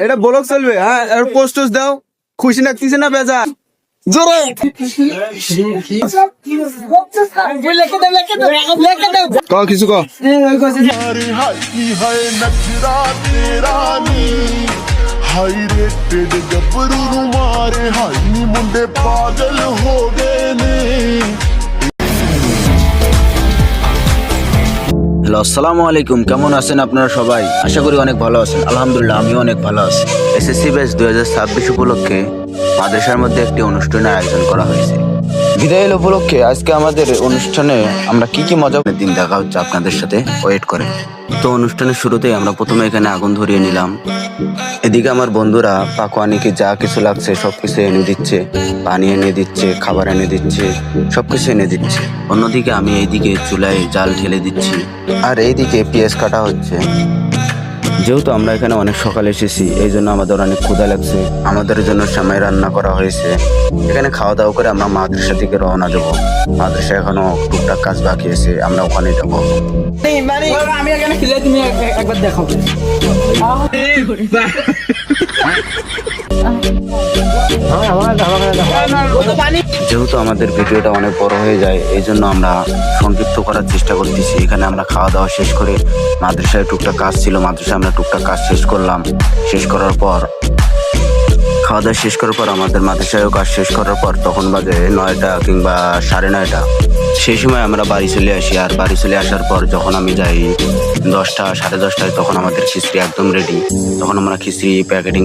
এটা ব্লগ চলবে, হ্যাঁ পোস্ট দাও, খুশি লাগতেছে না বেজা জোরে কিছু ক हाई रेटेड गबरू मारे हाई नी मुंडे पागल हो गए ने। হ্যালো, আসসালামু আলাইকুম। কেমন আছেন আপনারা সবাই? আশা করি অনেক ভালো আছেন। আলহামদুলিল্লাহ, আমিও অনেক ভালো আছি। এসএসসি ব্যাচ 2026 উপলক্ষে মাদ্রাসার মধ্যে একটি অনুষ্ঠানের আয়োজন করা হয়েছে। বিদায়ের উপলক্ষে আজকে আমাদের অনুষ্ঠানে আমরা কি কি মজা দিন দেখা হচ্ছে আপনাদের সাথে, ওয়েট করে। তো অনুষ্ঠানের শুরুতেই আমরা প্রথমে এখানে আগুন ধরিয়ে নিলাম। এদিকে আমার বন্ধুরা পাকোয়ানিকে যা কিছু লাগছে সবকিছু এনে দিচ্ছে, পানি এনে দিচ্ছে, খাবার এনে দিচ্ছে, সবকিছু এনে দিচ্ছে। অন্যদিকে আমি এইদিকে চুলায় জাল ঢেলে দিচ্ছি, আর এইদিকে পেঁয়াজ কাটা হচ্ছে। যেহেতু আমরা এখানে অনেক সকালে এসেছি, এই জন্য আমাদের অনেক ক্ষুধা লাগছে। আমাদের জন্য সেমাই রান্না করা হয়েছে। এখানে খাওয়া দাওয়া করে আমরা মাদ্রাসা থেকে রওনা দেবো। মাদ্রাসা এখনো টুকটাক কাজ বাকি আছে, আমরা ওখানে যাবো। আমি এখানে খেলে তুমি একবার দেখো। যেহেতু আমাদের ভিডিওটা অনেক বড় হয়ে যায়, এই জন্য আমরা সংক্ষিপ্ত করার চেষ্টা করতেছি। এখানে আমরা খাওয়া দাওয়া শেষ করে মাদ্রাসায় টুকটাক কাজ ছিল, মাদ্রাসায় আমরা টুকটাক কাজ শেষ করলাম। শেষ করার পর খাওয়া দাওয়া শেষ করার পর আমাদের মাদ্রাসায়ও কাজ শেষ করার পর তখন বাজে 9টা কিংবা 9:30। সেই সময় আমরা বাড়ি চলে আসি। আর বাড়ি চলে আসার পর যখন আমি যাই 10টা 10:30, তখন আমাদের খিচড়ি একদম রেডি। তখন আমরা খিচড়ি প্যাকেটিং